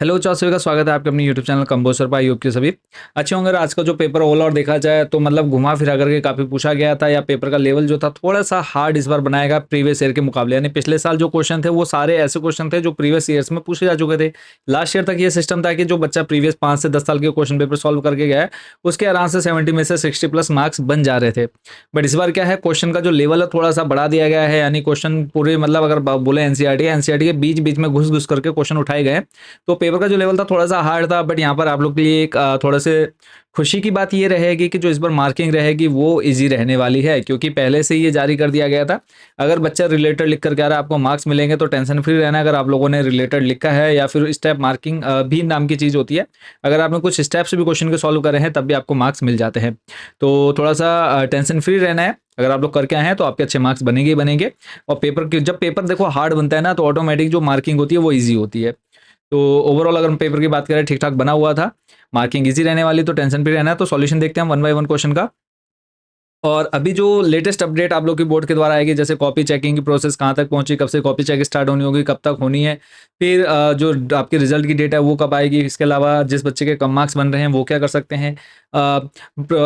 Hello चार सभी का स्वागत है आपके अपने यूट्यूब चैनल कंपोजर पर। यूट्यूब के सभी अच्छे होंगे। आज का जो पेपर ओवरऑल देखा जाए तो मतलब घुमा फिरा करके काफ़ी पूछा गया था, या पेपर का लेवल जो था थोड़ा सा हार्ड इस बार बनाएगा प्रीवियस ईयर के मुकाबले। यानी पिछले साल जो क्वेश्चन थे वो सारे ऐसे क्वेश्चन थे जो प्रीवियस ईयर्स में पूछे जा चुके थे। लास्ट ईयर तक ये सिस्टम था कि जो बच्चा प्रीवियस 5 से 10 साल के क्वेश्चन पेपर सॉल्व करके गया है उसके आराम से 70 में से 60+ मार्क्स बन जा रहे थे। बट इस बार क्या है, क्वेश्चन का जो लेवल है थोड़ा सा बढ़ा दिया गया है। यानी क्वेश्चन पूरे मतलब अगर बोले एनसीईआरटी के बीच बीच में घुस घुस करके क्वेश्चन उठाए गए। तो पेपर का जो लेवल था थोड़ा सा हार्ड था। बट यहाँ पर आप लोग के लिए एक थोड़ा से खुशी की बात ये रहेगी कि जो इस बार मार्किंग रहेगी वो इजी रहने वाली है, क्योंकि पहले से ये जारी कर दिया गया था। अगर बच्चा रिलेटेड लिख कर आ रहा है आपको मार्क्स मिलेंगे, तो टेंशन फ्री रहना। अगर आप लोगों ने रिलेटेड लिखा है या फिर स्टेप मार्किंग भी नाम की चीज़ होती है, अगर आपने कुछ स्टेप्स भी क्वेश्चन के सॉल्व करे हैं तब भी आपको मार्क्स मिल जाते हैं। तो थोड़ा सा टेंशन फ्री रहना है। अगर आप लोग करके आए हैं तो आपके अच्छे मार्क्स बनेंगे ही बनेंगे। और जब पेपर देखो हार्ड बनता है ना, तो ऑटोमेटिक जो मार्किंग होती है वो ईजी होती है। तो ओवरऑल अगर हम पेपर की बात करें ठीक ठाक बना हुआ था, मार्किंग इजी रहने वाली, तो टेंशन फ्री रहना है। तो सॉल्यूशन देखते हैं हम वन बाय वन क्वेश्चन का। और अभी जो लेटेस्ट अपडेट आप लोग की बोर्ड के द्वारा आएगी, जैसे कॉपी चेकिंग की प्रोसेस कहाँ तक पहुंची, कब से कॉपी चेक स्टार्ट होनी होगी, कब तक होनी है, फिर जो आपके रिजल्ट की डेट है वो कब आएगी, इसके अलावा जिस बच्चे के कम मार्क्स बन रहे हैं वो क्या कर सकते हैं।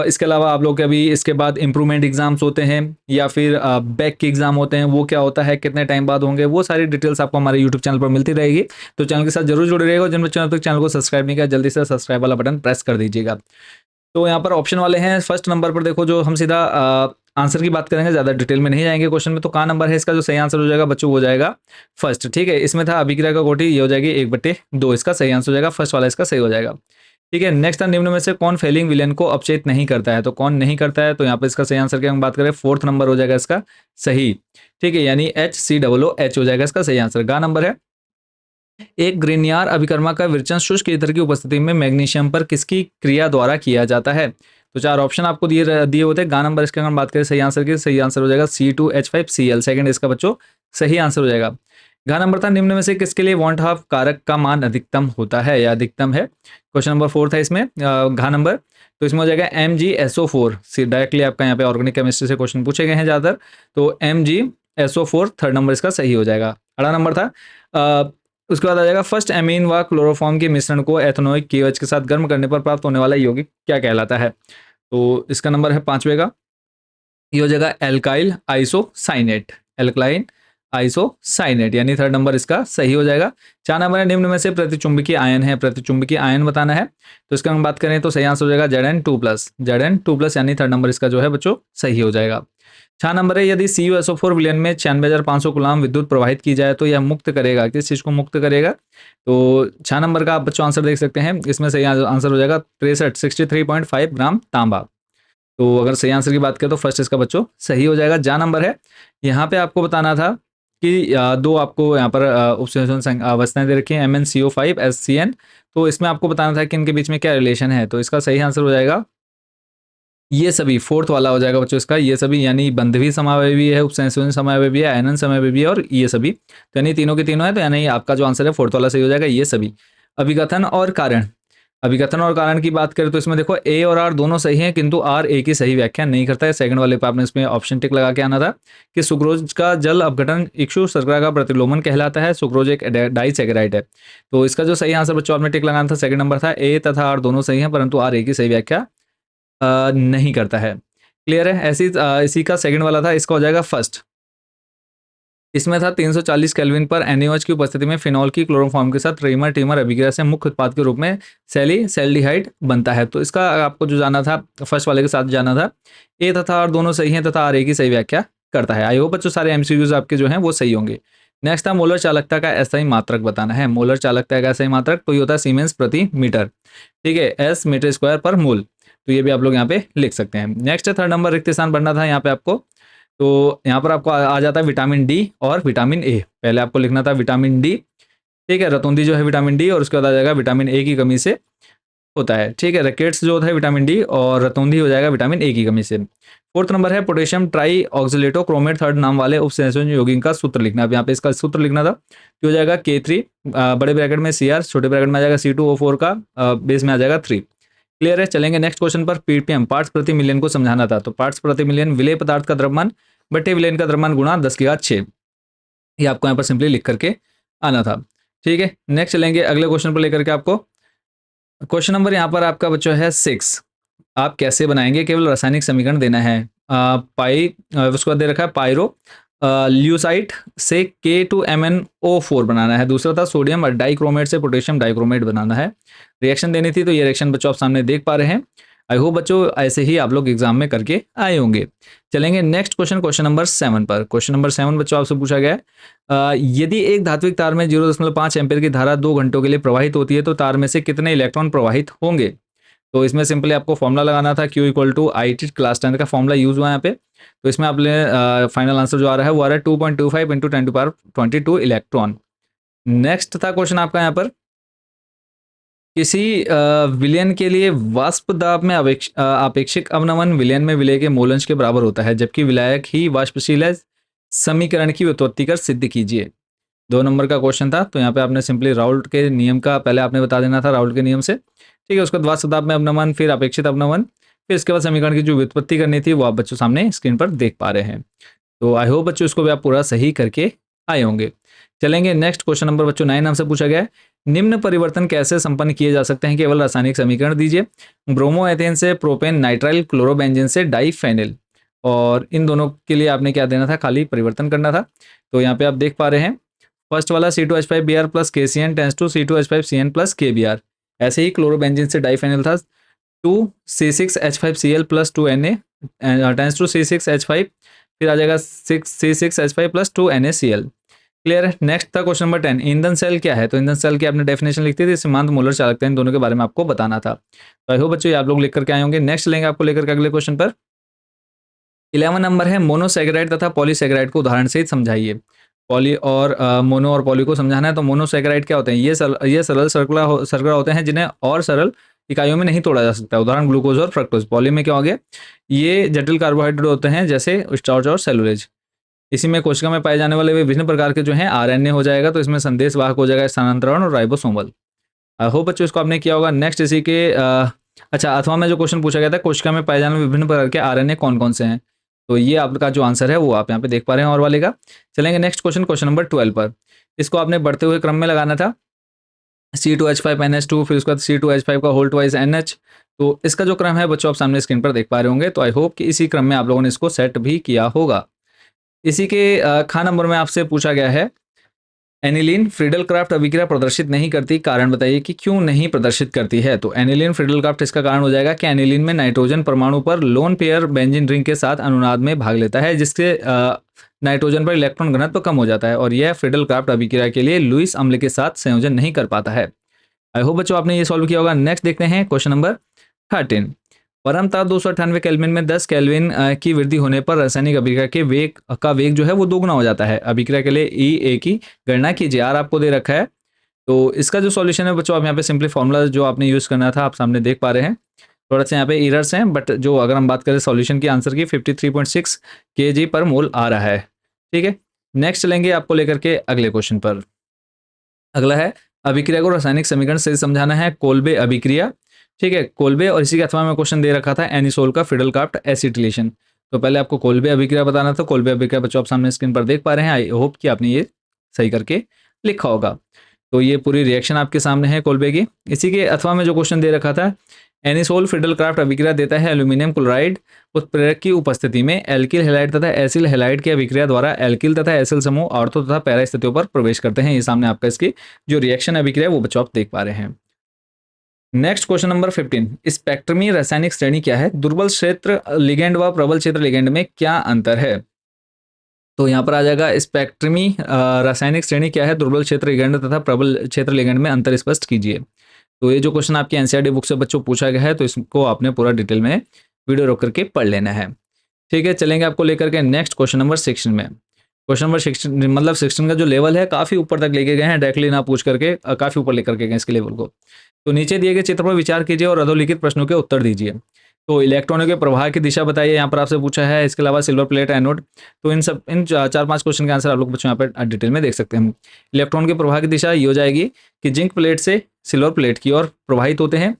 इसके अलावा आप लोग के अभी इसके बाद इम्प्रूवमेंट एग्जाम्स होते हैं या फिर बैक के एग्जाम होते हैं, वो क्या होता है, कितने टाइम बाद होंगे, वो सारी डिटेल्स आपको हमारे यूट्यूब चैनल पर मिलती रहेगी। तो चैनल के साथ जरूर जुड़े रहेगा। जिन बच्चों ने अब तक चैनल को सब्सक्राइब नहीं किया, जल्दी से सब्सक्राइब वाला बटन प्रेस कर दीजिएगा। तो यहाँ पर ऑप्शन वाले हैं। फर्स्ट नंबर पर देखो, जो हम सीधा आंसर की बात करेंगे, ज़्यादा डिटेल में नहीं जाएंगे क्वेश्चन में। तो कहाँ नंबर है इसका, जो सही आंसर हो जाएगा बच्चों वो हो जाएगा फर्स्ट। ठीक है, इसमें था अभिक्रिया का कोटि, ये हो जाएगी 1/2, इसका सही आंसर हो जाएगा। फर्स्ट वाला इसका सही हो जाएगा। ठीक है, नेक्स्ट था निम्न में से कौन फेलिंग विलेन को अपचेत नहीं करता है। तो कौन नहीं करता है, तो यहाँ पर इसका सही आंसर की हम बात करें, फोर्थ नंबर हो जाएगा इसका सही। ठीक है, यानी HCOOH हो जाएगा इसका सही आंसर। गा नंबर है, एक ग्रेनियार अभिकर्मा का विरचन शुष्क ईथर की उपस्थिति में मैग्नीशियम पर किसकी क्रिया द्वारा किया जाता है। तो चार ऑप्शन आपको दिए दिए होते हैं। गा नंबर इसके अगर हम बात करें सही आंसर की, सही आंसर हो जाएगा C2H5Cl, सेकंड इसका बच्चों सही आंसर हो जाएगा। घा नंबर था, निम्न में से किसके लिए वॉन्ट हाफ कारक का मान अधिकतम होता है या अधिकतम है। क्वेश्चन नंबर 4 था इसमें घा नंबर, तो इसमें हो जाएगा MgSO4। डायरेक्टली आपका यहाँ पे ऑर्गेनिक केमिस्ट्री से क्वेश्चन पूछे गए हैं ज़्यादातर। तो MgSO4 थर्ड नंबर इसका सही हो जाएगा। अड़ा नंबर था उसके बाद आ जाएगा, फर्स्ट एमीन व क्लोरोफॉर्म के मिश्रण को एथेनोइक KOH के साथ गर्म करने पर प्राप्त होने वाला यौगिक क्या कहलाता है। तो इसका नंबर है पांचवे का, ये हो जाएगा एल्काइल आइसोसाइनेट, एल्कलाइन आइसोसाइनेट, यानी थर्ड नंबर इसका सही हो जाएगा। चार नंबर है, निम्न में से प्रतिचुंबकीय आयन है, प्रतिचुंबकीय आयन बताना है। तो इसका हम बात करें तो सही आंसर हो जाएगा Zn2+, यानी थर्ड नंबर इसका जो है बच्चों सही हो जाएगा। 6 नंबर है, यदि CuSO4 विलयन में 96,500 गुलाम विद्युत प्रवाहित की जाए तो यह मुक्त करेगा, किस चीज को मुक्त करेगा। तो 6 नंबर का आप बच्चों आंसर देख सकते हैं। इसमें सही आंसर हो जाएगा 63.5 ग्राम तांबा। तो अगर सही आंसर की बात करें तो फर्स्ट इसका बच्चों सही हो जाएगा। जा नंबर है, यहाँ पे आपको बताना था कि दो आपको यहाँ पर उपसंयोजन अवस्थाएं दे रखी हैं MnCO5SCN। तो इसमें आपको बताना था कि इनके बीच में क्या रिलेशन है। तो इसका सही आंसर हो जाएगा ये सभी, फोर्थ वाला हो जाएगा बच्चों इसका ये सभी, यानी बंधवी समावयवी है, उपसंयोजन समावयवी है, आयनन समावयवी है और ये सभी। तो यानी तीनों के तीनों है। तो यानी आपका जो आंसर है फोर्थ वाला सही हो जाएगा ये सभी। अभिकथन और कारण, अभिकथन और कारण की बात करें तो इसमें देखो A और R दोनों सही हैं, किंतु R A की सही व्याख्या नहीं करता है। सेकंड वाले पे आपने इसमें ऑप्शन टिक लगा के आना था कि सुक्रोज का जल अपघटन इक्षु शर्करा का प्रतिलोमन कहलाता है। सुक्रोज एक डाइसैकेराइड है। तो इसका जो सही आंसर बच्चों आपने टिक लगाना था सेकंड नंबर था। A तथा R दोनों सही हैं, परंतु R A की सही व्याख्या नहीं करता है। क्लियर है। ऐसी इसी का सेकंड वाला था, इसका हो जाएगा फर्स्ट। इसमें था 340 केल्विन पर NaOH की उपस्थिति में फिनॉल की क्लोरोफॉर्म के साथ रेमर टीमर अभिक्रिया से मुख्य उत्पाद के रूप में सेल्डिहाइड बनता है। तो इसका आपको जो जाना था फर्स्ट वाले के साथ जाना था। ए तथा आर दोनों सही हैं तथा RA की सही व्याख्या करता है। आई होप बच्चों सारे MCQs आपके जो हैं वो सही होंगे। नेक्स्ट था, मोलर चालकता का SI मात्रक बताना है। मोलर चालकता का SI मात्रक तो ये होता है सीमेंस प्रति मीटर। ठीक है, S मीटर स्क्वायर पर मोल। तो ये भी आप लोग यहाँ पे लिख सकते हैं। नेक्स्ट है थर्ड नंबर, रिक्त स्थान बनना था यहाँ पे आपको। तो यहाँ पर आपको आ जाता है विटामिन डी और विटामिन ए। पहले आपको लिखना था विटामिन डी, ठीक है, रतौंधी जो है विटामिन डी, और उसके बाद आ जाएगा विटामिन ए की कमी से होता है। ठीक है, रैकेट्स जो होता है विटामिन डी और रतौंधी हो जाएगा विटामिन ए की कमी से। फोर्थ नंबर है, पोटेशियम ट्राई ऑक्सिलेटो क्रोमेट थर्ड नाम वाले उपसंयोजन यौगिक का सूत्र लिखना। अब यहाँ पे इसका सूत्र लिखना था, तो हो जाएगा K3 बड़े ब्रैकेट में Cr, छोटे ब्रैकेट में आ जाएगा C2O4 का बेस में आ जाएगा 3। क्लियर है। चलेंगे नेक्स्ट क्वेश्चन पर। PPM पार्ट्स प्रति मिलियन को समझाना था। तो पार्ट्स प्रति मिलियन विलेय पदार्थ का द्रव्यमान बटे विलेयन का द्रव्यमान गुणा 10 की घात 6, ये आपको यहाँ पर सिंपली लिख करके आना था। ठीक है, नेक्स्ट चलेंगे अगले क्वेश्चन पर लेकर के आपको। क्वेश्चन नंबर यहाँ पर आपका बच्चों है 6। आप कैसे बनाएंगे, केवल रासायनिक समीकरण देना है। उसके बाद दे रखा है पायरो ल्यूसाइट से K2MnO4 बनाना है। दूसरा था सोडियम डाइक्रोमेट से पोटेशियम डाइक्रोमेट बनाना है। रिएक्शन देनी थी, तो ये रिएक्शन बच्चों आप सामने देख पा रहे हैं। आई होप बच्चों ऐसे ही आप लोग एग्जाम में करके आए होंगे। चलेंगे नेक्स्ट क्वेश्चन, क्वेश्चन नंबर 7 पर। क्वेश्चन नंबर 7 बच्चों आपसे पूछा गया है, यदि एक धात्विक तार में 0.5 एम्पीयर की धारा 2 घंटों के लिए प्रवाहित होती है तो तार में से कितने इलेक्ट्रॉन प्रवाहित होंगे। तो इसमें सिंपली आपको फॉर्मूला लगाना था, Q equal to I T, class 10 का फॉर्मूला यूज हुआ यहाँ पे। तो इसमें आपने फाइनल आंसर जो आ रहा है वो आ रहा है 2.25 इंटू 10⁻22 इलेक्ट्रॉन। नेक्स्ट था क्वेश्चन आपका यहाँ पर, किसी विलयन के लिए वाष्प दाब में आपेक्षिक अवनमन विलयन में विलय के मोल अंश के बराबर होता है, जबकि विलायक ही वाष्पशील है। समीकरण की व्युत्पत्ति कर सिद्ध कीजिए। 2 नंबर का क्वेश्चन था, तो यहाँ पे आपने सिंपली राउल्ट के नियम का पहले आपने बता देना था, राउल्ट के नियम से। ठीक है, उसके बाद वाष्प दाब में अवनमन, फिर अपेक्षित अवनमन, फिर इसके बाद समीकरण की जो व्युत्पत्ति करनी थी वो आप बच्चों सामने स्क्रीन पर देख पा रहे हैं। तो आई होप बच्चों इसको भी आप पूरा सही करके आए होंगे। चलेंगे नेक्स्ट क्वेश्चन नंबर बच्चों 9 हमसे पूछा गया है, निम्न परिवर्तन कैसे संपन्न किए जा सकते हैं, केवल रासायनिक समीकरण दीजिए। ब्रोमो एथेन से प्रोपेन नाइट्राइल, क्लोरोबेंजीन से डाइफेनिल, और इन दोनों के लिए आपने क्या देना था, खाली परिवर्तन करना था। तो यहाँ पे आप देख पा रहे हैं, फर्स्ट वाला C2H5Br plus KCN tends to C2H5CN plus KBr। ऐसे ही क्लोरोबेंजीन से डाइफेनिल था 2C6H5Cl plus 2Na tense to C6H5, फिर आ जाएगा 6C6H5 प्लस 2NaCl। क्लियर है। नेक्स्ट था क्वेश्चन नंबर 10, ईंधन सेल क्या है। तो ईंधन सेल की आपने डेफिनेशन लिखती थी, सीमांत मोलर चालकता, इन दोनों के बारे में आपको बताना था। तो आई होप बच्चों आप लोग लिख करके आए होंगे। नेक्स्ट लेंगे आपको लेकर के अगले क्वेश्चन पर। 11 नंबर है, मोनोसेकेराइड तथा पॉलीसेकेराइड को उदाहरण सहित समझाइए। पॉली और मोनो और पॉली को समझाना है। तो मोनोसेकेराइड क्या होते हैं, ये सरल सर्करा होते हैं जिन्हें और सरल इकाइयों में नहीं तोड़ा जा सकता। उदाहरण ग्लूकोज और फ्रक्टोज। पॉली में क्या हो गया, ये जटिल कार्बोहाइड्रेट होते हैं जैसे स्टार्च और सेलुलोज। इसी में कोशिका में पाए जाने वाले विभिन्न प्रकार के जो हैं RNA हो जाएगा, तो इसमें संदेश वाहक हो जाएगा स्थानांतरण और राइबोसोमल। आई होप बच्चों इसको आपने किया होगा। नेक्स्ट इसी के अच्छा, अथवा में जो क्वेश्चन पूछा गया था, कोशिका में पाए जाने वाले विभिन्न प्रकार के RNA कौन कौन से हैं। तो ये आपका जो आंसर है वो आप यहाँ पे देख पा रहे हैं और वाले का। चलेंगे नेक्स्ट क्वेश्चन, क्वेश्चन नंबर 12 पर। इसको आपने बढ़ते हुए क्रम में लगाना था, C2H5NH2, फिर उसके बाद C2H5 का होल ट्वाइस NH। तो इसका जो क्रम है बच्चों आप सामने स्क्रीन पर देख पा रहे होंगे। तो आई होप कि इसी क्रम में आप लोगों ने इसको सेट भी किया होगा। इसी के खा नंबर में आपसे पूछा गया है, एनिलीन फ्रीडलक्राफ्ट अभिक्रिया प्रदर्शित नहीं करती, कारण बताइए कि क्यों नहीं प्रदर्शित करती है। तो एनिलीन फ्रीडलक्राफ्ट, इसका कारण हो जाएगा कि एनिलीन में नाइट्रोजन परमाणु पर लोन पेयर बेंजीन रिंग के साथ अनुनाद में भाग लेता है, जिससे नाइट्रोजन पर इलेक्ट्रॉन घनत्व कम हो जाता है, और यह फ्रीडलक्राफ्ट अभिक्रिया के लिए लुईस अम्ल के साथ संयोजन नहीं कर पाता है। आई होप बच्चों आपने ये सॉल्व किया होगा। नेक्स्ट देखते हैं क्वेश्चन नंबर 13। परम ताप 298 केल्विन में 10 केल्विन की वृद्धि होने पर रासायनिक अभिक्रिया के वेग जो है वो दोगुना हो जाता है। अभिक्रिया के लिए EA की गणना कीजिए। R आपको दे रखा है। तो इसका जो सॉल्यूशन है बच्चों, आप यहाँ पे सिंपली फॉर्मूला जो आपने यूज़ करना था आप सामने देख पा रहे हैं। थोड़ा सा यहाँ पे एरर्स हैं, बट जो अगर हम बात करें सॉल्यूशन की आंसर की, 53.6 kg पर मोल आ रहा है। ठीक है, नेक्स्ट चलेंगे आपको लेकर के अगले क्वेश्चन पर। अगला है, अभिक्रिया को रासायनिक समीकरण से समझाना है। कोल्बे अभिक्रिया, ठीक है, कोल्बे, और इसी के अथवा में क्वेश्चन दे रखा था एनिसोल का फ्रीडलक्राफ्ट एसिटिलेशन। तो पहले आपको कोल्बे अभिक्रिया बताना था। कोल्बे अभिक्रिया बच्चों आप सामने स्क्रीन पर देख पा रहे हैं। आई होप कि आपने ये सही करके लिखा होगा। तो ये पूरी रिएक्शन आपके सामने है कोल्बे की। इसी के अथवा में जो क्वेश्चन दे रखा था, एनिसोल फ्रीडलक्राफ्ट अभिक्रिया देता है एल्यूमिनियम क्लोराइड उत्प्रेरक की उपस्थिति में एल्किल हैलाइड तथा एसिल हैलाइड की अभिक्रिया द्वारा एल्किल तथा एसिल समूह ऑर्थो तथा पैरा स्थितियों पर प्रवेश करते हैं। ये सामने आपका इसकी जो रिएक्शन अभिक्रिया वो बच्चों आप देख पा रहे हैं। नेक्स्ट क्वेश्चन नंबर 15, स्पेक्ट्रमी रासायनिक श्रेणी क्या है। दुर्बल क्षेत्र लिगेंड व प्रबल क्षेत्र लिगेंड में क्या अंतर है। तो यहाँ पर आ जाएगा स्पेक्ट्रमी रासायनिक श्रेणी क्या है, दुर्बल क्षेत्र लिगेंड तथा प्रबल क्षेत्र लिगेंड में अंतर स्पष्ट कीजिए। तो ये जो क्वेश्चन आपकी एनसीईआरटी बुक से बच्चों पूछा गया है, तो इसको आपने पूरा डिटेल में वीडियो रोक करके पढ़ लेना है। ठीक है, चलेंगे आपको लेकर के नेक्स्ट क्वेश्चन नंबर 16 में। क्वेश्चन नंबर 16 मतलब 16 का जो लेवल है काफ़ी ऊपर तक लेके गए हैं, डायरेक्टली ना पूछ करके काफ़ी ऊपर लेकर के गए इसके लेवल को। तो नीचे दिए गए चित्र पर विचार कीजिए और अधोलिखित प्रश्नों के उत्तर दीजिए। तो इलेक्ट्रॉनों के प्रवाह की दिशा बताइए, यहाँ पर आपसे पूछा है। इसके अलावा सिल्वर प्लेट, एनोड। तो इन 4-5 क्वेश्चन के आंसर आप लोग बच्चों यहाँ पर डिटेल में देख सकते हैं। इलेक्ट्रॉन के प्रवाह की दिशा ये हो जाएगी कि जिंक प्लेट से सिल्वर प्लेट की ओर प्रवाहित होते हैं।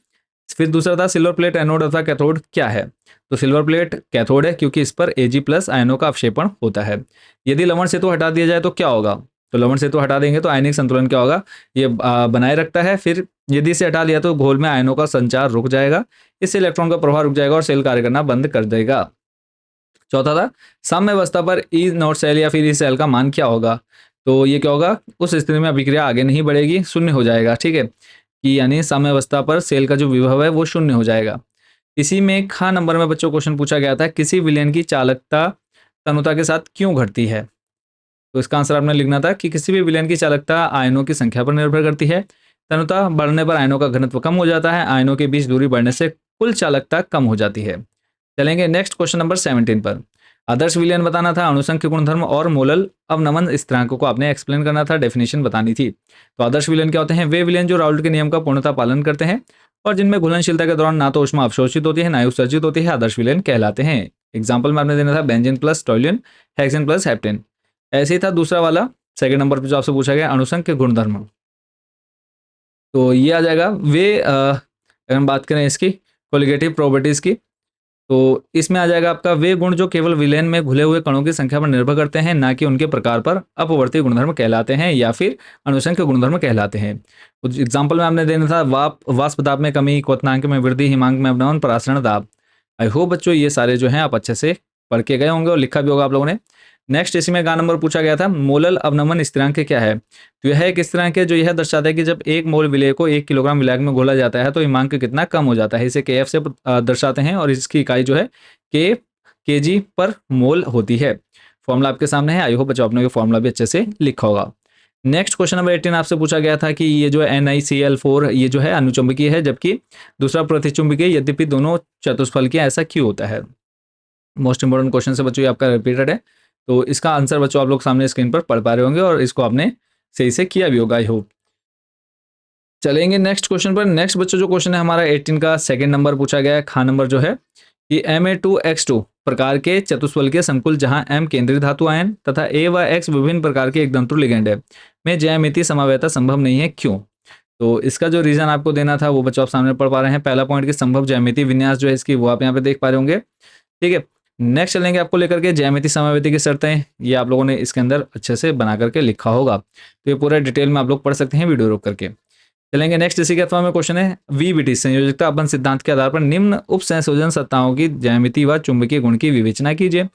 फिर दूसरा था सिल्वर प्लेट एनोड अथवा कैथोड क्या है। तो सिल्वर प्लेट कैथोड है क्योंकि इस पर Ag+ आयनों का अवक्षेपण होता है। यदि लवण सेतु हटा दिया जाए तो क्या होगा। तो लवण सेतु हटा देंगे तो आयनिक संतुलन क्या होगा, ये बनाए रखता है। फिर यदि इसे हटा लिया तो घोल में आयनों का संचार रुक जाएगा, इससे इलेक्ट्रॉन का प्रवाह रुक जाएगा और सेल कार्य करना बंद कर देगा। चौथा था साम्य अवस्था पर ई नॉट सेल या फिर ई सेल का मान क्या होगा, तो ये क्या होगा, उस स्थिति में अभिक्रिया आगे नहीं बढ़ेगी, शून्य हो जाएगा। ठीक है, कि यानी साम्य अवस्था पर सेल का जो विभव है वो शून्य हो जाएगा। इसी में खा नंबर में बच्चों क्वेश्चन पूछा गया था, किसी विलयन की चालकता तनुता के साथ क्यों घटती है। तो इसका आंसर आपने लिखना था कि किसी भी विलयन की चालकता आयनों की संख्या पर निर्भर करती है। तनुता बढ़ने पर आयनों का घनत्व कम हो जाता है, आयनों के बीच दूरी बढ़ने से कुल चालकता कम हो जाती है। चलेंगे नेक्स्ट क्वेश्चन नंबर 17 पर। आदर्श विलयन बताना था, अणुसंख्य गुणधर्म और मोलल अवनमन स्थिरांकों को आपने एक्सप्लेन करना था, डेफिनेशन बतानी थी। तो आदर्श विलयन क्या होते हैं, वे विलयन जो राउल्ट के नियम का पूर्णतः पालन करते हैं और जिनमें घुलनशीलता के दौरान ना तो ऊष्मा अवशोषित होती है ना ही उत्सर्जित होती है, आदर्श विलयन कहलाते हैं। एग्जाम्पल में आपने देना था benzene plus टॉल्यून, hexane plus heptane. ऐसे ही था दूसरा वाला, सेकंड नंबर पर जो आपसे पूछा गया अणुसंख्य गुणधर्म, तो ये आ जाएगा वे अगर हम बात करें इसकी कोलिगेटिव प्रॉपर्टीज की, तो इसमें आ जाएगा आपका वे गुण जो केवल विलयन में घुले हुए कणों की संख्या पर निर्भर करते हैं, ना कि उनके प्रकार पर, अपवर्ती गुणधर्म कहलाते हैं या फिर अणुसंख्य गुणधर्म कहलाते हैं। कुछ एग्जाम्पल में आपने देना था वाष्प दाब में कमी, क्वथनांक में वृद्धि, हिमांक में अपनयन, परासरण दाब। आई होप बच्चों ये सारे जो हैं आप अच्छे से पढ़ के गए होंगे और लिखा भी होगा आप लोगों ने। नेक्स्ट इसी में गा नंबर पूछा गया था, मोलल अवनमन स्थिरांक क्या है। तो यह एक स्थिरांक है जो यह दर्शाता है कि जब एक मोल विलय को 1 किलोग्राम विलायक में घोला जाता है तो हिमांक कितना कम हो जाता है। इसे KF से दर्शाते हैं और इसकी इकाई जो है के केजी पर मोल होती है। फॉर्मूला आपके सामने है, आई होप बच्चों आपने ये फॉर्मूला भी अच्छे से लिखा होगा। नेक्स्ट क्वेश्चन नंबर 18 आपसे पूछा गया था कि ये जो है NiCl4 ये जो है अनुचुंबकीय है जबकि दूसरा प्रतिचुंबकीय, यद्यपि दोनों चतुष्फलकीय, ऐसा क्यों होता है। मोस्ट इंपोर्टेंट क्वेश्चन से बच्चों ये आपका रिपीटेड है, तो इसका आंसर बच्चों आप लोग सामने स्क्रीन पर पढ़ पा रहे होंगे और इसको आपने सही से किया भी होगा आई होप। चलेंगे नेक्स्ट क्वेश्चन पर। नेक्स्ट बच्चों जो क्वेश्चन है हमारा 18 का सेकंड नंबर पूछा गया है, खा नंबर जो है कि Ma2X2 प्रकार के चतुष्फलकीय संकुल जहां M केंद्रीय धातु आयन तथा A व X विभिन्न प्रकार के एक दंतु लिगेंड है में ज्यामितीय समवेता संभव नहीं है, क्यों। तो इसका जो रीजन आपको देना था वो बच्चों आप सामने पढ़ पा रहे हैं। पहला पॉइंट की संभव ज्यामितीय विन्यास जो है इसकी वो आप यहाँ पे देख पा रहे होंगे। ठीक है, नेक्स्ट चलेंगे आपको लेकर के ज्यामितीय समवेती की शर्तें, ये आप लोगों ने इसके अंदर अच्छे से बना करके लिखा होगा, तो ये पूरा डिटेल में आप लोग पढ़ सकते हैं वीडियो रोक करके। चलेंगे नेक्स्ट इसी के अथवा में क्वेश्चन है, VBT संयोजकता अपन सिद्धांत के आधार पर निम्न उप संयोजन सत्ताओं की ज्यामिति व चुंबकीय गुण की विवेचना कीजिए।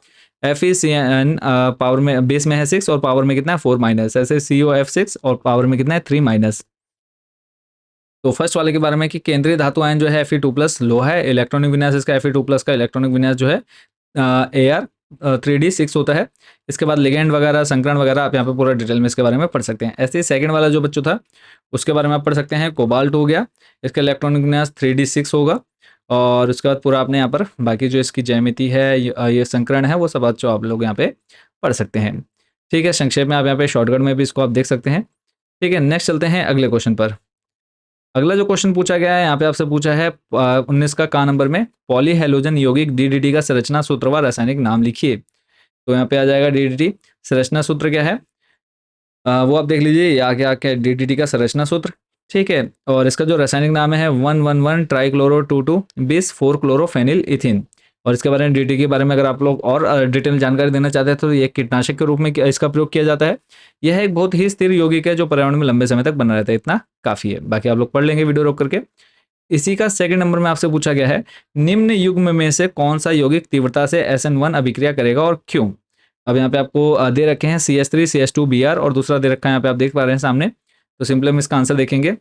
FeCN पावर में बेस में है 6 और पावर में कितना है 4 माइनस, ऐसे COF6 और पावर में कितना है 3 माइनस। तो फर्स्ट वाले के बारे में कि केंद्रीय धातु आयन जो है Fe2+ लोहा है, इलेक्ट्रॉनिक विन्यास इसका Fe2+ का इलेक्ट्रॉनिक विन्यास जो है AR3D6 होता है। इसके बाद लिगेंड वगैरह संकरण वगैरह आप यहाँ पे पूरा डिटेल में इसके बारे में पढ़ सकते हैं। ऐसे ही सेकंड वाला जो बच्चों था उसके बारे में आप पढ़ सकते हैं, कोबाल्ट हो गया, इसका इलेक्ट्रॉनिक विन्यास 3D6 होगा और उसके बाद पूरा आपने यहाँ पर बाकी जो इसकी ज्यामिति है ये संकरण है वो सब जो आप लोग यहाँ पे पढ़ सकते हैं। ठीक है, संक्षेप में आप यहाँ पे शॉर्टकट में भी इसको आप देख सकते हैं। ठीक है, नेक्स्ट चलते हैं अगले क्वेश्चन पर। अगला जो क्वेश्चन पूछा गया है यहाँ पे आपसे पूछा है 19 का नंबर में, पॉलीहेलोजन यौगिक DDT का संरचना सूत्र व रासायनिक नाम लिखिए। तो यहाँ पे आ जाएगा DDT संरचना सूत्र क्या है वो आप देख लीजिए, आगे आके DDT का संरचना सूत्र। ठीक है, और इसका जो रासायनिक नाम है 111 ट्राइक्लोरो 22 4 क्लोरोफेनिल इथिन। और इसके बारे में DDT के बारे में अगर आप लोग और डिटेल जानकारी देना चाहते हैं तो ये कीटनाशक के रूप में इसका प्रयोग किया जाता है। यह एक बहुत ही स्थिर यौगिक है जो पर्यावरण में लंबे समय तक बना रहता है, इतना काफ़ी है, बाकी आप लोग पढ़ लेंगे वीडियो रोक करके। इसी का सेकंड नंबर में आपसे पूछा गया है, निम्न युग्म में से कौन सा यौगिक तीव्रता से SN1 अभिक्रिया करेगा और क्यों। अब यहाँ पे आपको दे रखे हैं CH3 CH2 Br और दूसरा दे रखा है यहाँ पे आप देख पा रहे हैं सामने। तो सिंपली हम इसका आंसर देखेंगे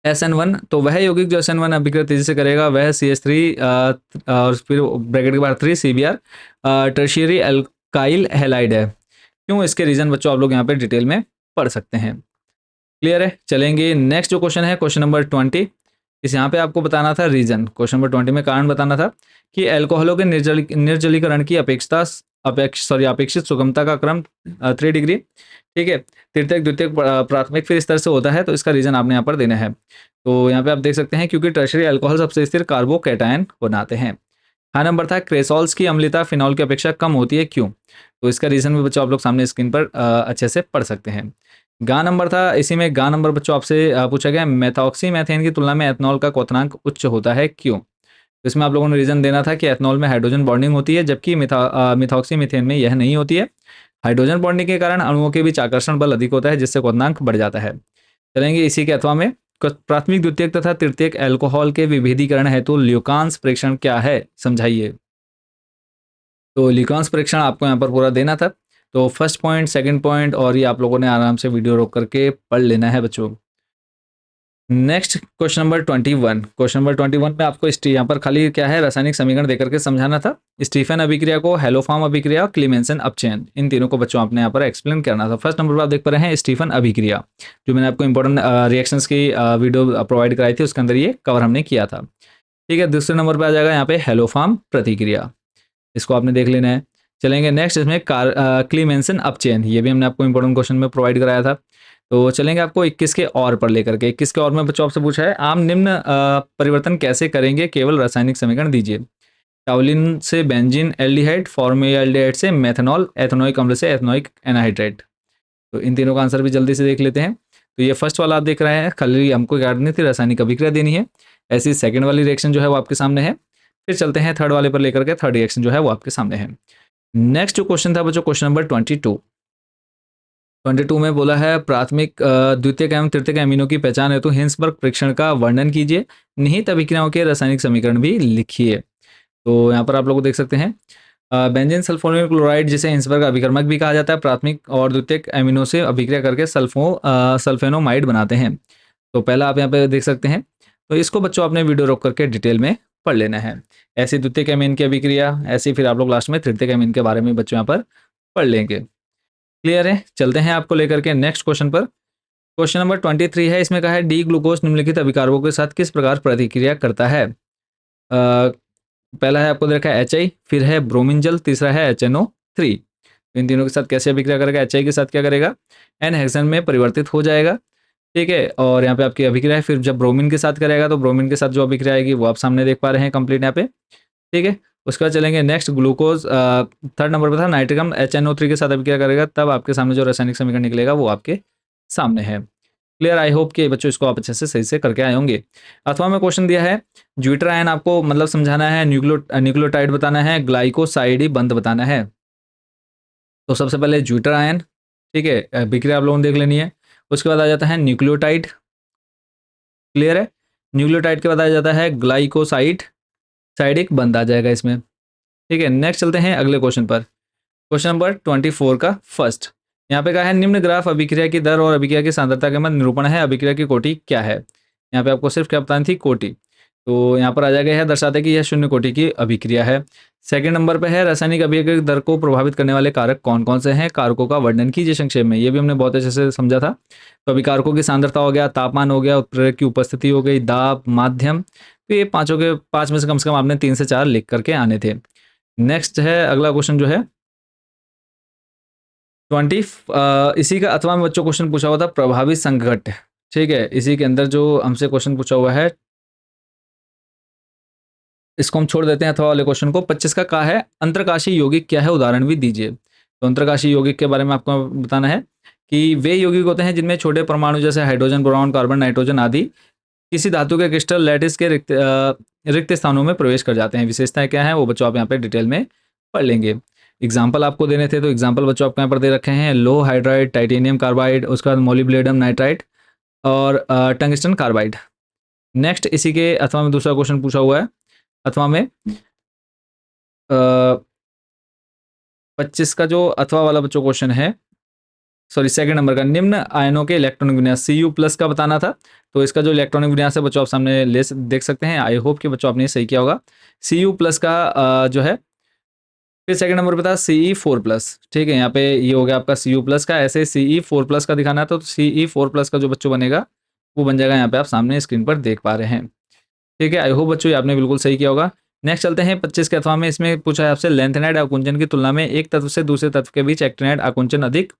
SN1, तो वह यौगिक जो SN1 अभिक्रिया तेजी से करेगा वह CH3 और फिर ब्रैकेट के बाद 3 CBr टर्शियरी एल्काइल हैलाइड है। क्यों, इसके रीजन बच्चों आप लोग यहाँ पे डिटेल में पढ़ सकते हैं। क्लियर है, चलेंगे नेक्स्ट जो क्वेश्चन है क्वेश्चन नंबर 20। इस यहाँ पे आपको बताना था रीजन, क्वेश्चन नंबर 20 में कारण बताना था कि एल्कोहलों के निर्जलीकरण की अपेक्षित सुगमता का क्रम 3 डिग्री। ठीक है, तृतीयक द्वितीयक प्राथमिक फिर इस तरह से होता है, तो इसका रीजन आपने यहाँ पर देना है। तो यहाँ पे आप देख सकते हैं क्योंकि टर्शियरी अल्कोहल सबसे स्थिर कार्बोकैटायन बनाते हैं। हाँ नंबर था क्रेसॉल्स की अम्लता फिनॉल की अपेक्षा कम होती है, क्यों। तो इसका रीजन भी बच्चों आप लोग सामने स्क्रीन पर अच्छे से पढ़ सकते हैं। गा नंबर था, इसी में गा नंबर बच्चों आपसे पूछा गया, मेथॉक्सी मेथेन की तुलना में एथनॉल का क्वथनांक उच्च होता है, क्यों। तो इसमें आप लोगों ने रीजन देना था कि एथनॉल में हाइड्रोजन बॉन्डिंग होती है जबकि मिथॉक्सी मीथेन में यह नहीं होती है। हाइड्रोजन बॉन्डिंग के कारण अणुओं के बीच आकर्षण बल अधिक होता है, जिससे क्वथनांक बढ़ जाता है। चलेंगे इसी के अथवा में, प्राथमिक द्वितीयक तथा तृतीयक अल्कोहल के विभेदीकरण हेतु ल्यूकांस परीक्षण क्या है, समझाइए। तो ल्यूकांस परीक्षण आपको यहाँ पर पूरा देना था। तो फर्स्ट पॉइंट, सेकंड पॉइंट और ये आप लोगों ने आराम से वीडियो रोक करके पढ़ लेना है बच्चों। Next question number 21। Question number 21 में आपको यहाँ पर खाली क्या है, रासायनिक समीकरण देकर के समझाना था। स्टीफन अभिक्रिया को, हेलोफॉर्म अभिक्रिया और क्लीमेंसन अपचयन, इन तीनों को बच्चों आपने यहाँ पर एक्सप्लेन करना था। फर्स्ट नंबर पर आप देख पा रहे हैं स्टीफन अभिक्रिया, जो मैंने आपको इंपॉर्टेंट रिएक्शंस की वीडियो प्रोवाइड कराई थी, उसके अंदर ये कवर हमने किया था। ठीक है, दूसरे नंबर पर आ जाएगा यहाँ पे हेलोफॉर्म प्रतिक्रिया, इसको आपने देख लेना है। चलेंगे नेक्स्ट, इसमें क्लीमेंसन अपचयन, ये भी हमने आपको इंपॉर्टेंट क्वेश्चन में प्रोवाइड कराया था। तो चलेंगे आपको 21 के और पर लेकर के। 21 के और में बच्चों आपसे पूछा है, आम निम्न परिवर्तन कैसे करेंगे, केवल रासायनिक समीकरण दीजिए। टाउलिन से बेंजीन एल्डिहाइड, फॉर्मेल्डिहाइड से मेथनॉल, एथेनोइक अम्ल से एथेनोइक एनहाइड्रेट। तो इन तीनों का आंसर भी जल्दी से देख लेते हैं। तो ये फर्स्ट वाला आप देख रहे हैं, खाली हमको क्या करनी थी, रासायनिक अभिक्रिया देनी है। ऐसी सेकंड वाली रिएक्शन जो है वो आपके सामने है। फिर चलते हैं थर्ड वाले पर लेकर के, थर्ड रिएक्शन जो है वो आपके सामने है। नेक्स्ट जो क्वेश्चन था बच्चों, क्वेश्चन नंबर 22 में बोला है, प्राथमिक द्वितीयक एवं तृतीयक एमिनो की पहचान हेतु हिंसबर्ग परीक्षण का वर्णन कीजिए, निहित अभिक्रियाओं के रासायनिक समीकरण भी लिखिए। तो यहाँ पर आप लोग देख सकते हैं, बेंजीन सल्फोनिल क्लोराइड जिसे हिंसबर्ग अभिकर्मक भी कहा जाता है, प्राथमिक और द्वितीयक एमिनो से अभिक्रिया करके सल्फेनोमाइड बनाते हैं। तो पहला आप यहाँ पे देख सकते हैं। तो इसको बच्चों आपने वीडियो रोक करके डिटेल में पढ़ लेना है। ऐसी द्वितीयक एमीन की अभिक्रिया, ऐसी फिर आप लोग लास्ट में तृतीयक एमीन के बारे में बच्चों यहाँ पर पढ़ लेंगे। क्लियर है, चलते हैं आपको लेकर के नेक्स्ट क्वेश्चन पर। क्वेश्चन नंबर 23 है, इसमें कहा है डी ग्लूकोज निम्नलिखित अभिकारकों के साथ किस प्रकार प्रतिक्रिया करता है। पहला है आपको देखा है HI, फिर है ब्रोमीन जल, तीसरा है HNO3। इन तीनों के साथ कैसे अभिक्रिया करेगा, HI के साथ क्या करेगा, एन हेक्सेन में परिवर्तित हो जाएगा। ठीक है, और यहाँ पे आपकी अभिक्रिया है, फिर जब ब्रोमीन के साथ करेगा तो ब्रोमीन के साथ जो अभिक्रिया आएगी वो आप सामने देख पा रहे हैं कंप्लीट यहाँ पे। ठीक है, उसके बाद चलेंगे नेक्स्ट, ग्लूकोज थर्ड नंबर पर था, नाइट्रिक अम्ल HNO3 के साथ अभिक्रिया करेगा, तब आपके सामने जो रासायनिक समीकरण निकलेगा वो आपके सामने है। क्लियर, आई होप कि बच्चों इसको आप अच्छे से सही से करके आए होंगे। अथवा में क्वेश्चन दिया है, ज्यूटर आयन आपको मतलब समझाना है, न्यूक्लियोटाइड बताना है, ग्लाइकोसाइड बंध बताना है। तो सबसे पहले ज्यूटर आयन, ठीक है, अभिक्रिया आप लोगों ने देख लेनी है। उसके बाद आ जाता है न्यूक्लियोटाइड। क्लियर है, न्यूक्लियोटाइड के बाद आ जाता है ग्लाइकोसाइड, साइड एक बंद आ जाएगा इसमें। ठीक है, नेक्स्ट चलते हैं अगले क्वेश्चन पर। क्वेश्चन नंबर 24 का फर्स्ट, यहाँ पे कहा है निम्न ग्राफ अभिक्रिया की दर और अभिक्रिया की सांद्रता के मध्य निरूपण है, अभिक्रिया की कोटि क्या है। यहाँ पे आपको सिर्फ क्या बतानी थी, कोटि। तो यहाँ पर आ जाएगा, यह दर्शाता है कि यह शून्य कोटि की अभिक्रिया है। सेकंड नंबर पे है, रासायनिक अभिक्रिया की दर को प्रभावित करने वाले कारक कौन कौन से हैं, कारकों का वर्णन कीजिए संक्षेप में। ये भी हमने बहुत अच्छे से समझा था। तो अभी कारकों की सांद्रता हो गया, तापमान हो गया, उत्प्रेरक की उपस्थिति हो गई, दाब, माध्यम। तो ये पांचों के पांच में से कम आपने 3 से 4 लिख करके आने थे। नेक्स्ट है अगला क्वेश्चन जो है 20, इसी का अथवा में बच्चों क्वेश्चन पूछा हुआ था, प्रभावी संघट्ट। ठीक है, इसी के अंदर जो हमसे क्वेश्चन पूछा हुआ है, इसको हम छोड़ देते हैं अथवा वाले क्वेश्चन को। 25 का कहा है, अंतरकाशी यौगिक क्या है, उदाहरण भी दीजिए। तो अंतरकाशी यौगिक के बारे में आपको बताना है कि वे यौगिक होते हैं जिनमें छोटे परमाणु जैसे हाइड्रोजन, बोरॉन, कार्बन, नाइट्रोजन आदि किसी धातु के क्रिस्टल लैटिस के रिक्त स्थानों में प्रवेश कर जाते हैं। विशेषताएं क्या है वो बच्चों आप यहाँ पे डिटेल में पढ़ लेंगे। एग्जाम्पल आपको देने थे, तो एग्जाम्पल बच्चों आपको यहाँ पर दे रखे हैं, लो हाइड्राइड, टाइटेनियम कार्बाइड, उसके बाद मोलिब्लेडम नाइट्राइड और टंगस्टन कार्बाइड। नेक्स्ट इसी के अथवा में दूसरा क्वेश्चन पूछा हुआ है, अथवा में 25 का जो अथवा वाला बच्चों क्वेश्चन है, सॉरी सेकंड नंबर का, निम्न आयनों के इलेक्ट्रॉनिक विन्यास Cu+ का बताना था। तो इसका जो इलेक्ट्रॉनिक विन्यास है बच्चों आप सामने देख सकते हैं। आई होप कि बच्चों आपने सही किया होगा। Cu+ का जो है, फिर सेकंड नंबर पे था Ce4+। ठीक है, यहाँ पे ये हो गया आपका Cu+ का। ऐसे Ce4+ का दिखाना है तो Ce4+ का जो बच्चों बनेगा वो बन जाएगा, यहाँ पे आप सामने स्क्रीन पर देख पा रहे हैं। ठीक है, आई होप बच्चों ये आपने बिल्कुल सही किया होगा। नेक्स्ट चलते हैं 25 के अथवा में। इसमें पूछा है आपसे, लेंथेनाइड आकुंचन की तुलना में एक तत्व से दूसरे तत्व के बीच एक्टिनाइड आकुंचन अधिक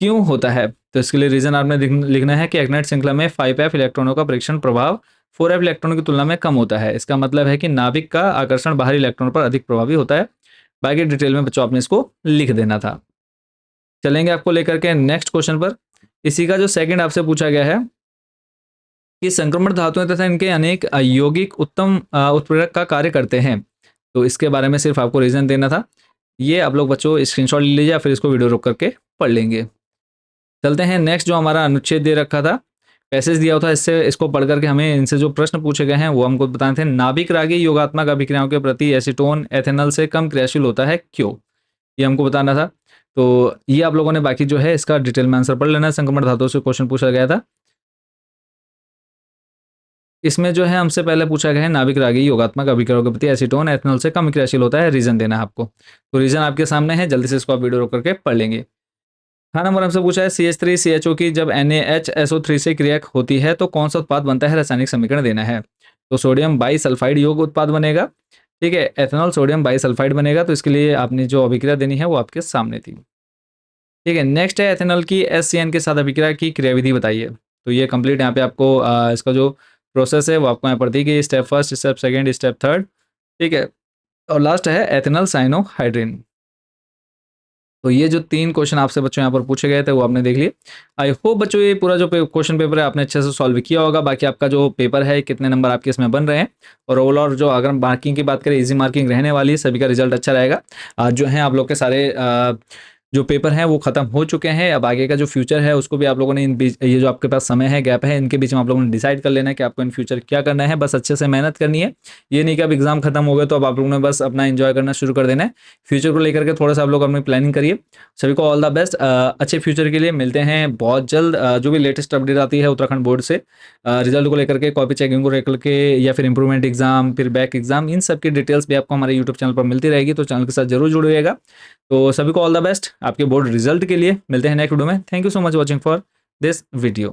क्यों होता है। तो इसके लिए रीजन आपने लिखना है कि एक्टिनाइड श्रृंखला में 5f इलेक्ट्रॉनों का परीक्षण प्रभाव 4f इलेक्ट्रॉनों की तुलना में कम होता है। इसका मतलब है कि नाभिक का आकर्षण बाहरी इलेक्ट्रॉन पर अधिक प्रभावी होता है। बाकी डिटेल में बच्चों आपने इसको लिख देना था। चलेंगे आपको लेकर के नेक्स्ट क्वेश्चन पर। इसी का जो सेकंड आपसे पूछा गया है कि संक्रमण धातुएं तथा इनके अनेक यौगिक उत्तम उत्प्रेरक का कार्य करते हैं। तो इसके बारे में सिर्फ आपको रीजन देना था ये आप लोग बच्चों स्क्रीनशॉट ले लीजिए या फिर इसको वीडियो रोक करके पढ़ लेंगे। चलते हैं नेक्स्ट, जो हमारा अनुच्छेद दे रखा था, पैसेज दिया हुआ था, इससे इसको पढ़ करके हमें इनसे जो प्रश्न पूछे गए हैं वो हमको बताने थे। नाभिक रागी योगात्मक अभिक्रियाओं के प्रति एसीटोन एथेनॉल से कम क्रियाशील होता है, क्यों? ये हमको बताना था। तो ये आप लोगों ने बाकी जो है इसका डिटेल में आंसर पढ़ लेना है। संक्रमण धातुओं से क्वेश्चन पूछा गया था। इसमें जो है हमसे पहले पूछा गया है नाभिक रागी योगात्मक अभिक्रियाओं के प्रति एसीटोन एथेनॉल से कम क्रियाशील होता है, रीजन देना है आपको। तो रीजन आपके सामने है, जल्दी से इसको आप वीडियो रोक करके पढ़ लेंगे। हाँ, नंबर हमसे पूछा है CH3 CHO की जब NaHSO3 से क्रिया होती है तो कौन सा उत्पाद बनता है, रासायनिक समीकरण देना है। तो सोडियम बाई सल्फाइड योग उत्पाद बनेगा, ठीक है, एथेनॉल सोडियम बाई सल्फाइड बनेगा। तो इसके लिए आपने जो अभिक्रिया देनी है वो आपके सामने थी, ठीक है। नेक्स्ट है एथेनॉल की SCN के साथ अभिक्रिया की क्रियाविधि बताइए। तो ये कंप्लीट यहाँ पे आपको इसका जो प्रोसेस है वो आपको यहाँ पर दी गई, step first, step second, step third, ठीक है। और लास्ट है एथेनॉल साइनोहाइड्रिन। तो ये जो 3 क्वेश्चन आपसे बच्चों यहाँ पर पूछे गए थे वो आपने देख लिए। आई होप बच्चों ये पूरा जो क्वेश्चन पेपर है आपने अच्छे से सॉल्व किया होगा। बाकी आपका जो पेपर है कितने नंबर आपके इसमें बन रहे हैं, और ओवरऑल जो अगर मार्किंग की बात करें इजी मार्किंग रहने वाली है, सभी का रिजल्ट अच्छा रहेगा। आज जो है आप लोग के सारे जो पेपर हैं वो खत्म हो चुके हैं। अब आगे का जो फ्यूचर है उसको भी आप लोगों ने इन बीच, ये जो आपके पास समय है, गैप है, इनके बीच में आप लोगों ने डिसाइड कर लेना है कि आपको इन फ्यूचर क्या करना है। बस अच्छे से मेहनत करनी है। ये नहीं कि अब एग्जाम खत्म हो गए तो अब आप लोगों ने बस अपना एंजॉय करना शुरू कर देना है। फ्यूचर को लेकर के थोड़ा सा आप लोग अपनी प्लानिंग करिए। सभी को ऑल द बेस्ट। अच्छे फ्यूचर के लिए मिलते हैं बहुत जल्द। जो भी लेटेस्ट अपडेट आती है उत्तराखंड बोर्ड से रिजल्ट को लेकर के, कॉपी चेकिंग को लेकर के, या फिर इंप्रूवमेंट एग्जाम, फिर बैक एग्जाम, इन सब की डिटेल्स भी आपको हमारे यूट्यूब चैनल पर मिलती रहेगी। तो चैनल के साथ जरूर जुड़िएगा। तो सभी को ऑल द बेस्ट आपके बोर्ड रिजल्ट के लिए। मिलते हैं नेक्स्ट वीडियो में। Thank you so much watching for this video.